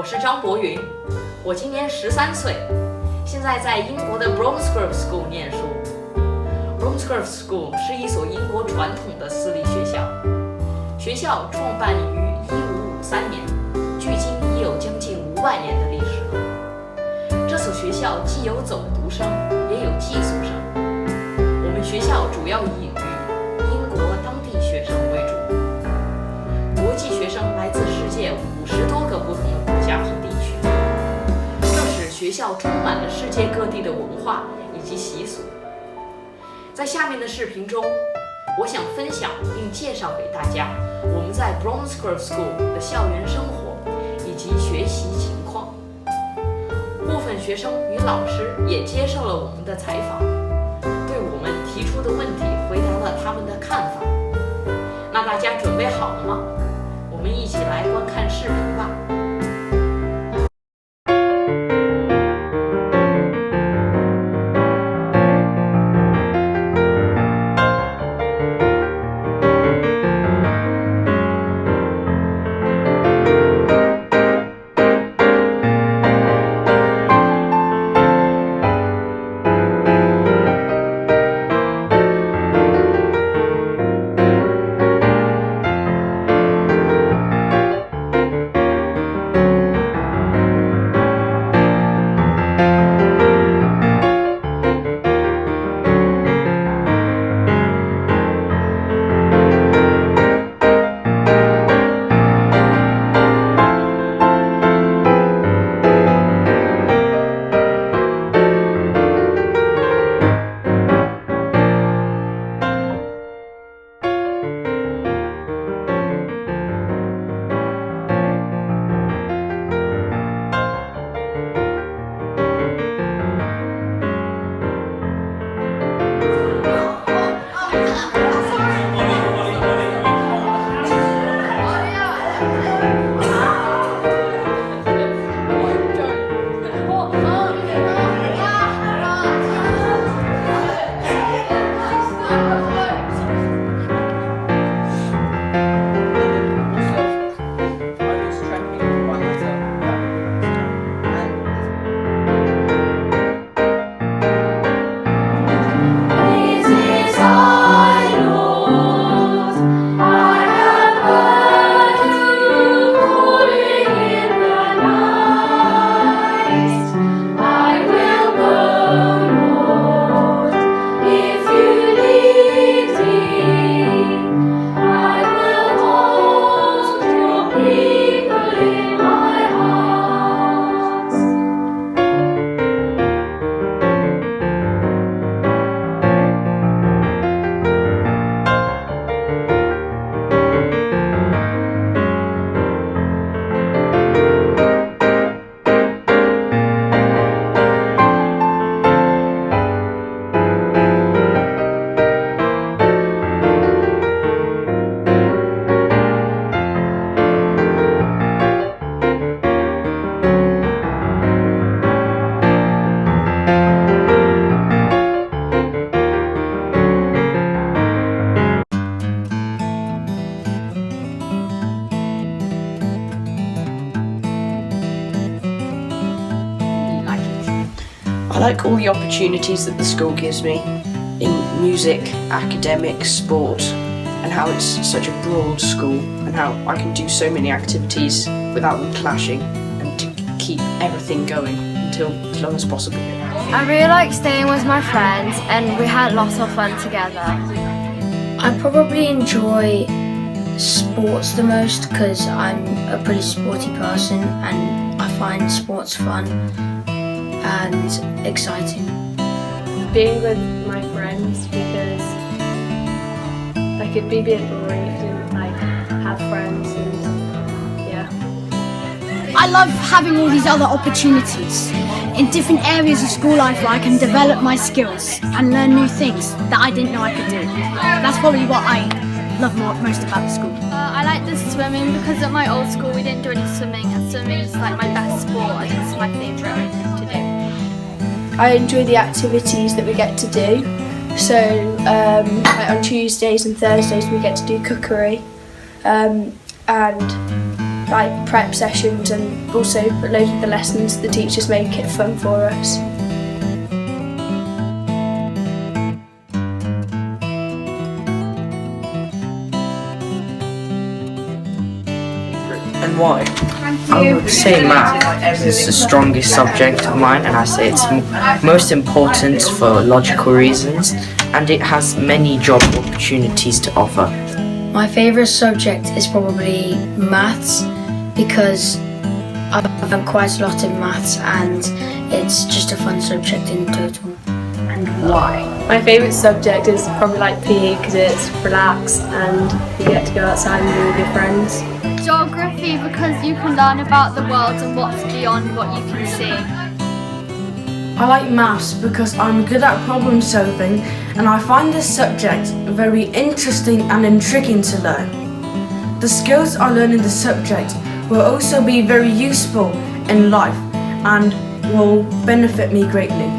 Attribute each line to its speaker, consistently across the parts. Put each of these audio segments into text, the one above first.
Speaker 1: 是张博云，我今年13岁，现在在英国的 Bromsgrove School 念书。Bromsgrove School 是一所英国传统的私立学校，学校创办于1553年，距今已有将近500年的历史了。这所学校既有走读生，也有寄宿生。我们学校主要以英国当地学生为主，国际学生来自世界50多个不同的国家和地区，这使学校充满了世界各地的文化以及习俗。在下面的视频中，我想分享并介绍给大家我们在 Bromsgrove School 的校园生活以及学习情况。部分学生与老师也接受了我们的采访，对我们提出的问题回答了他们的看法。那大家准备好了吗？我们一起来观看视频吧。
Speaker 2: I like all the opportunities that the school gives me in music, academics, sport, and how it's such a broad school and how I can do so many activities without them clashing and to keep everything going until as long as possible.
Speaker 3: I really like staying with my friends and we had lots of fun together.
Speaker 4: I probably enjoy sports the most because I'm a pretty sporty person and I find sports fun and exciting.
Speaker 5: Being with my friends because like it'd be a bit boring if you didn't like have friends and yeah.
Speaker 6: I love having all these other opportunities in different areas of school life where I can develop my skills and learn new things that I didn't know I could do. That's probably what I love most about the school.
Speaker 3: I like the swimming because at my old school we didn't do any swimming and swimming is like my best sport and it's my favourite to do.
Speaker 7: I enjoy the activities that we get to do. So like on Tuesdays and Thursdays we get to do cookery and like prep sessions, and also loads of the lessons the teachers make it fun for us.
Speaker 8: And why? I would say math is the strongest subject of mine, and I say it's most important for logical reasons, and it has many job opportunities to offer.
Speaker 4: My favourite subject is probably maths because I've done quite a lot in maths and it's just a fun subject in total.
Speaker 2: And why?
Speaker 5: My favourite subject is probably like PE because it's relaxed and you get to go outside and be with your friends.
Speaker 3: Geography because you can learn about the world and what's beyond what you can see.
Speaker 9: I like maths because I'm good at problem solving and I find this subject very interesting and intriguing to learn. The skills I learn in the subject will also be very useful in life and will benefit me greatly.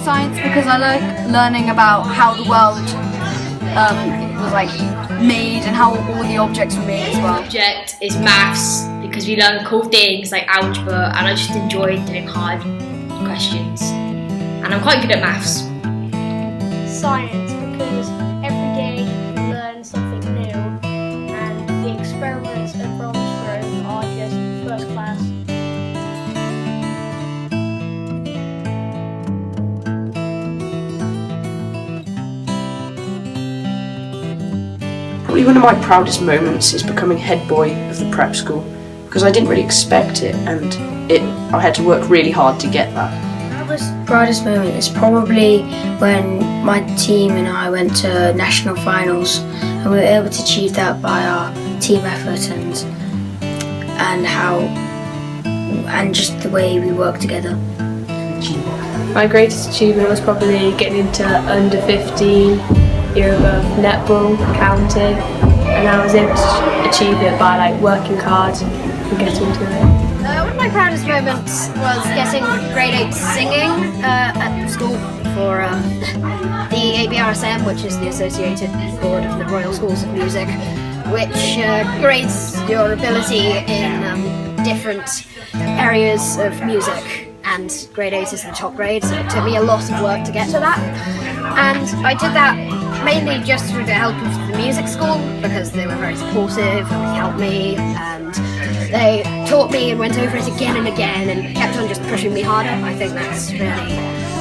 Speaker 6: Science because I like learning about how the world was like made and how all the objects were made as well.
Speaker 10: Subject is maths because we learn cool things like algebra, and I just enjoy doing hard questions. And I'm quite good at maths.
Speaker 11: Science because every day you learn something new, and the experiments at Bromsgrove are just first class.
Speaker 2: Probably one of my proudest moments is becoming head boy of the prep school because I didn't really expect it and I had to work really hard to get that.
Speaker 4: My proudest moment is probably when my team and I went to national finals and we were able to achieve that by our team effort and just the way we work together.
Speaker 5: My greatest achievement was probably getting into under 15 year above netball, county, and I was able to achieve it by like working hard and getting to it.
Speaker 12: One of my proudest moments was getting grade 8 singing at school for the ABRSM, which is the Associated Board of the Royal Schools of Music, which grades your ability in different areas of music, and grade 8 is the top grade, so it took me a lot of work to get to that. And I did that mainly just through the help of the music school because they were very supportive and they helped me and they taught me and went over it again and again and kept on just pushing me harder. I think that's really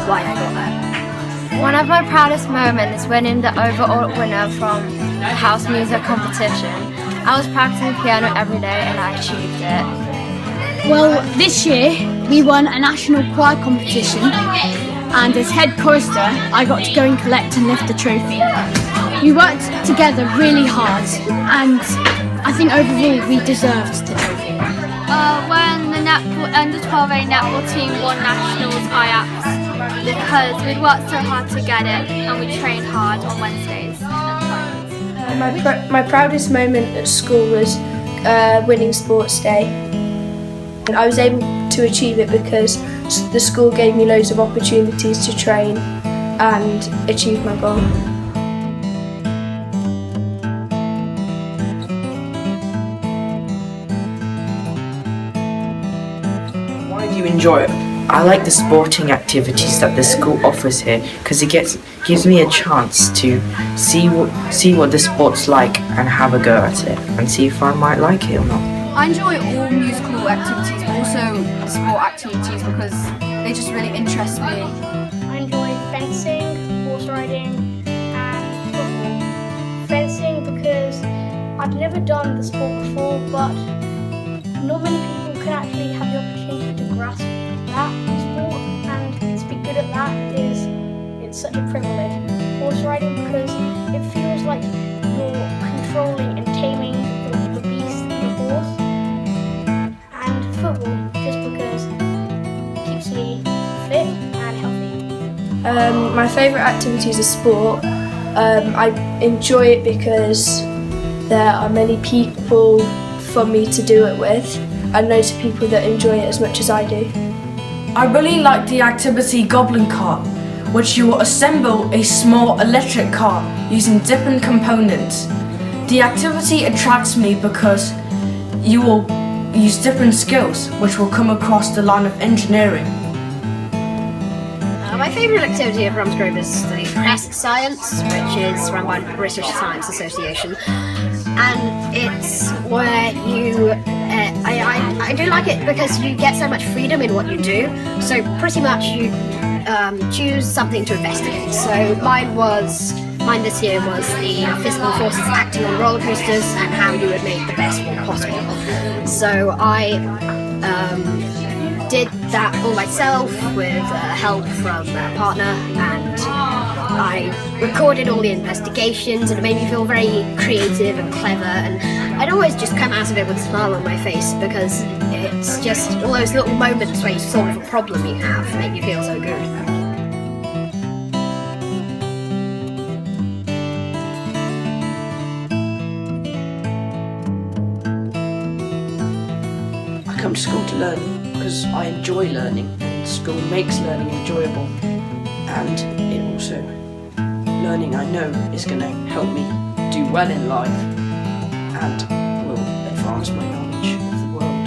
Speaker 12: why I got that.
Speaker 3: One of my proudest moments is winning the overall winner from the house music competition. I was practicing piano every day and I achieved it.
Speaker 6: Well, this year we won a national choir competition, and as head chorister I got to go and collect and lift the trophy. We worked together really hard and I think overall we deserved the trophy.
Speaker 3: When the under 12A netball team won nationals, I asked because we'd worked so hard to get it and we trained hard on Wednesdays.
Speaker 7: My proudest moment at school was winning sports day. And I was able to achieve it because the school gave me loads of opportunities to train and achieve my goal.
Speaker 2: Why do you enjoy it?
Speaker 8: I like the sporting activities that the school offers here because it gives me a chance to see what the sport's like and have a go at it and see if I might like it or not.
Speaker 6: I enjoy all musical activities, but also sport activities because they just really interest me.
Speaker 11: I enjoy fencing, horse riding and football. Fencing because I've never done the sport before, but not many people can actually have the opportunity to grasp that sport, and to be good at that it's such a privilege. Horse riding because it feels like you're controlling and taming the beast, the horse. And football just because it keeps me fit and healthy.
Speaker 7: My favourite activities are sport. I enjoy it because there are many people for me to do it with, and loads of people that enjoy it as much as I do.
Speaker 9: I really like the activity Goblin Cart, which you will assemble a small electric car using different components. The activity attracts me because you will use different skills which will come across the line of engineering.
Speaker 12: My favourite activity at Bromsgrove is the Press Science, which is run by the British Science Association. And it's where you, I do like it because you get so much freedom in what you do. So pretty much you choose something to investigate. So mine this year was the physical forces acting on roller coasters and how you would make the best one possible. So I did that all myself with help from a partner, and I recorded all the investigations, and it made me feel very creative and clever, and I'd always just come out of it with a smile on my face because it's just all those little moments where you solve a problem you have make you feel so good.
Speaker 2: I come to school to learn because I enjoy learning, and school makes learning enjoyable, and it also, learning I know is going to help me do well in life and will advance my knowledge of the world.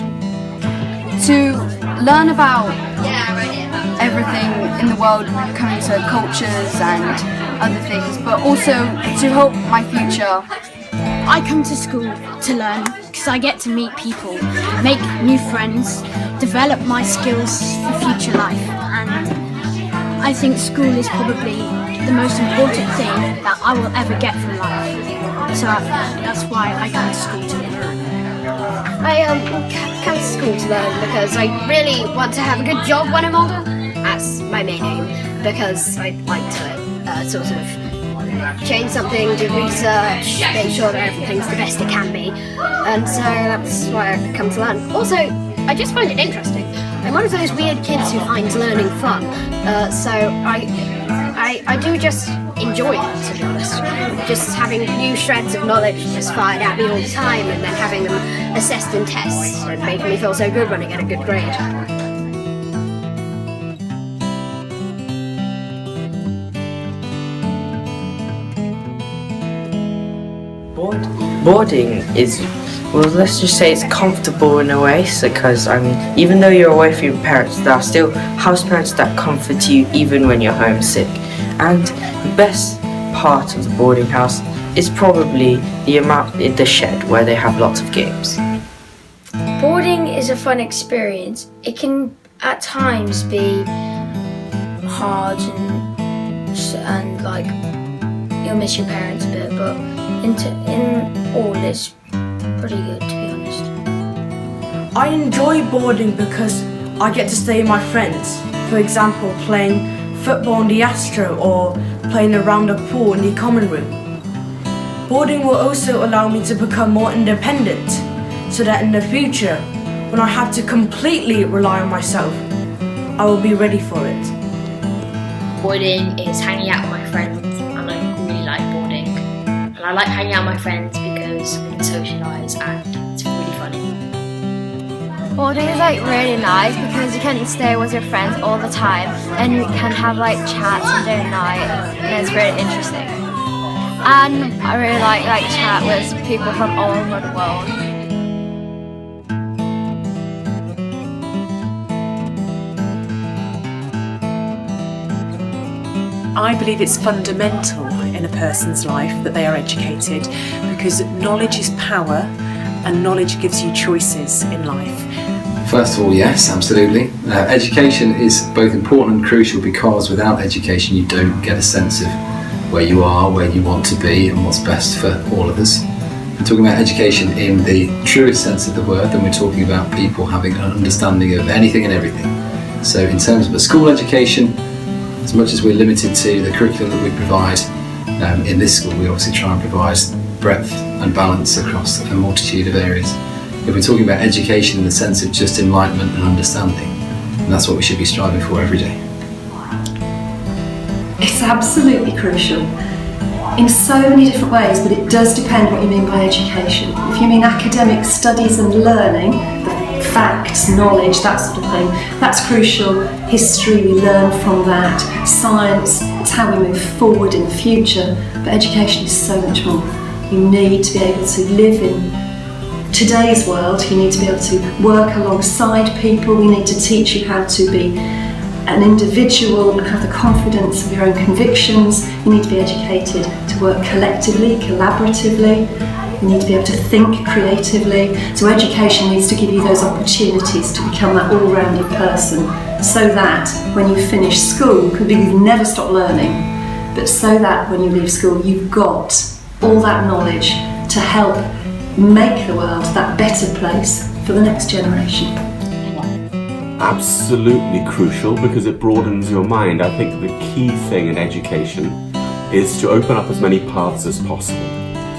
Speaker 13: To learn about everything in the world, coming to cultures and other things, but also to help my future.
Speaker 6: I come to school to learn because I get to meet people, make new friends, develop my skills for future life, and I think school is probably the most important thing that I will ever get from life. So that's why I come to school to learn.
Speaker 12: I come to school to learn because I really want to have a good job when I'm older. That's my main aim, because I'd like to sort of change something, do research, make sure that everything's the best it can be, and so that's why I come to learn. Also, I just find it interesting. I'm one of those weird kids who finds learning fun, so I do just enjoy it, to be honest. Just having new shreds of knowledge just fired at me all the time, and then having them assessed in tests and making me feel so good when I get a good grade.
Speaker 8: Boarding is, well, let's just say it's comfortable in a way, because I mean, even though you're away from your parents, there are still house parents that comfort you even when you're homesick. And the best part of the boarding house is probably the shed where they have lots of games.
Speaker 4: Boarding is a fun experience. It can at times be hard and like you'll miss your parents a bit, but in all it's pretty good, to be honest.
Speaker 9: I enjoy boarding because I get to stay with my friends. For example, playing football in the Astro or playing around the pool in the common room. Boarding will also allow me to become more independent, so that in the future, when I have to completely rely on myself, I will be ready for it.
Speaker 10: Boarding is hanging out with my friends, and I really like boarding. And I like hanging out with my friends because we can socialise and it's really funny.
Speaker 3: Boarding is like really nice because you can stay with your friends all the time and you can have like chats and day and night, and it's really interesting. And I really like chat with people from all over the world.
Speaker 14: I believe it's fundamental in a person's life that they are educated, because knowledge is power and knowledge gives you choices in life.
Speaker 15: First of all, yes, absolutely. Education is both important and crucial, because without education you don't get a sense of where you are, where you want to be, and what's best for all of us. We're talking about education in the truest sense of the word, then we're talking about people having an understanding of anything and everything. So in terms of a school education, as much as we're limited to the curriculum that we provide in this school, we obviously try and provide breadth and balance across a multitude of areas. If we're talking about education in the sense of just enlightenment and understanding, and that's what we should be striving for every day.
Speaker 16: It's absolutely crucial in so many different ways, but it does depend what you mean by education. If you mean academic studies and learning, the facts, knowledge, that sort of thing, that's crucial. History, we learn from that. Science, it's how we move forward in the future. But education is so much more. You need to be able to live in today's world. You need to be able to work alongside people. We need to teach you how to be an individual and have the confidence of your own convictions. You need to be educated to work collectively, collaboratively. You need to be able to think creatively. So education needs to give you those opportunities to become that all-rounded person, so that when you finish school, because you've never stop learning, but so that when you leave school, you've got all that knowledge to help make the world that better place for the next generation.
Speaker 17: Absolutely crucial, because it broadens your mind. I think the key thing in education is to open up as many paths as possible.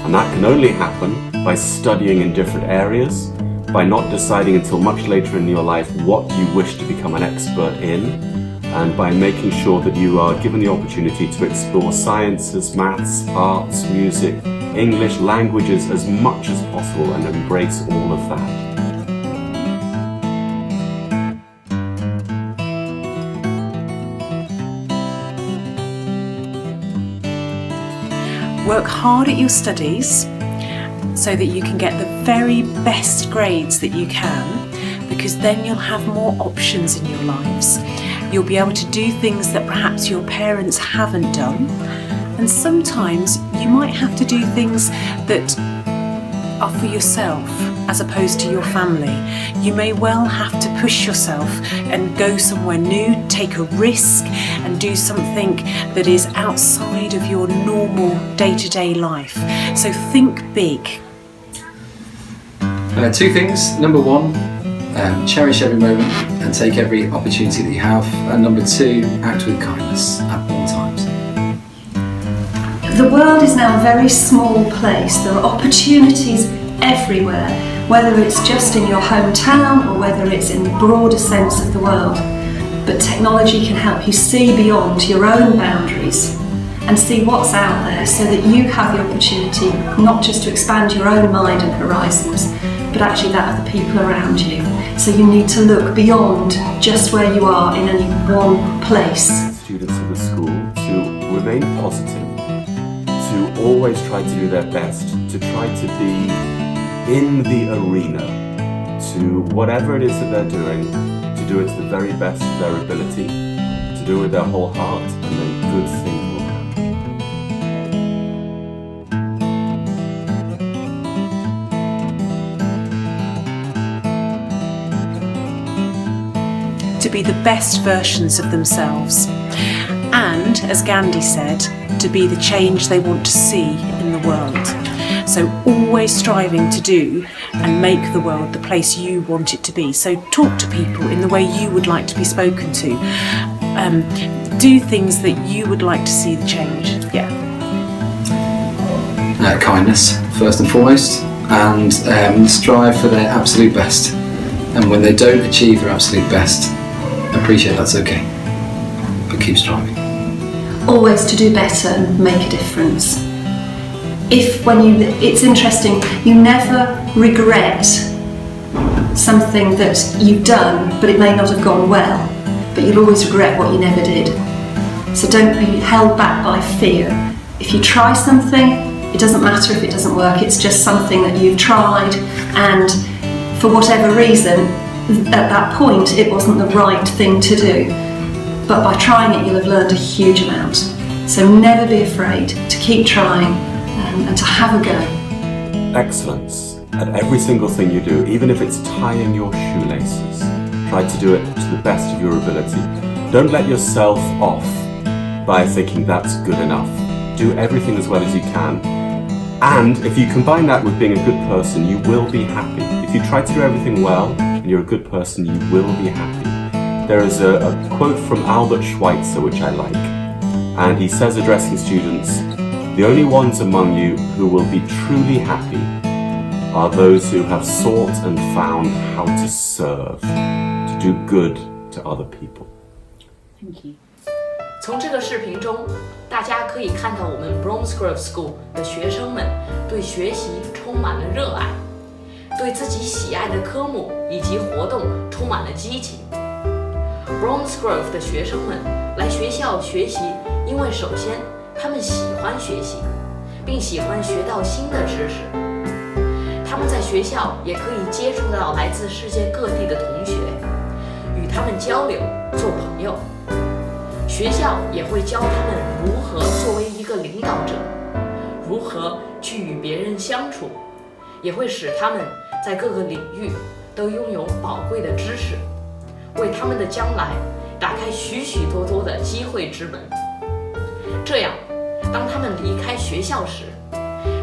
Speaker 17: And that can only happen by studying in different areas, by not deciding until much later in your life what you wish to become an expert in, and by making sure that you are given the opportunity to explore sciences, maths, arts, music, English, languages as much as possible, and embrace all of that.
Speaker 14: Work hard at your studies so that you can get the very best grades that you can, because then you'll have more options in your lives. You'll be able to do things that perhaps your parents haven't done, and sometimes you might have to do things that are for yourself as opposed to your family. You may well have to push yourself and go somewhere new, take a risk and do something that is outside of your normal day-to-day life. So think big.
Speaker 15: Two things. Number one, cherish every moment and take every opportunity that you have. And number two, act with kindness at all times.
Speaker 16: The world is now a very small place. There are opportunities everywhere, whether it's just in your hometown or whether it's in the broader sense of the world. But technology can help you see beyond your own boundaries and see what's out there, so that you have the opportunity not just to expand your own mind and horizons, but actually that of the people around you. So you need to look beyond just where you are in any one place.
Speaker 17: Students of the school to remain positive, to always try to do their best, to try to be in the arena, to whatever it is that they're doing, to do it to the very best of their ability, to do it with their whole heart, and then good things will happen.
Speaker 14: To be the best versions of themselves, and, as Gandhi said, to be the change they want to see in the world. So always striving to do and make the world the place you want it to be. So talk to people in the way you would like to be spoken to. Do things that you would like to see the change. Yeah.
Speaker 15: Kindness, first and foremost, and strive for their absolute best. And when they don't achieve their absolute best, appreciate that's okay, but keep striving.
Speaker 16: Always to do better and make a difference. It's interesting, you never regret something that you've done, but it may not have gone well, but you'll always regret what you never did. So don't be held back by fear. If you try something, it doesn't matter if it doesn't work, it's just something that you've tried, and for whatever reason, at that point, it wasn't the right thing to do. But by trying it, you'll have learned a huge amount. So never be afraid to keep trying and to have a go.
Speaker 17: Excellence at every single thing you do, even if it's tying your shoelaces. Try to do it to the best of your ability. Don't let yourself off by thinking that's good enough. Do everything as well as you can. And if you combine that with being a good person, you will be happy. If you try to do everything well and you're a good person, you will be happy. There is a quote from Albert Schweitzer which I like, and he says, addressing students, "The only ones among you who will be truly happy are those who have sought and found how to serve, to do good to other people."
Speaker 1: Thank you. 从这个视频中，大家可以看到我们 Bromsgrove School 的学生们对学习充满了热爱，对自己喜爱的科目以及活动充满了激情。Bromsgrove 的学生们来学校学习，因为首先他们喜欢学习，并喜欢学到新的知识。他他们在学校也可以接触到来自世界各地的同学，与他们交流，做朋友。学校也会教他们如何作为一个领导者，如何去与别人相处，也会使他们在各个领域都拥有宝贵的知识，为他们的将来打开许许多多的机会之门。这样，当他们离开学校时，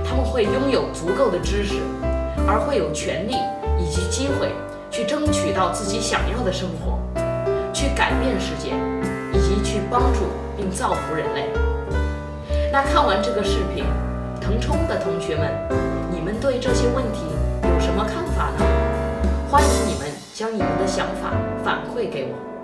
Speaker 1: 他们会拥有足够的知识，而会有权利以及机会去争取到自己想要的生活，去改变世界，以及去帮助并造福人类。那看完这个视频，腾冲的同学们，你们对这些问题有什么看法呢？欢迎你们将你们的想法反馈给我。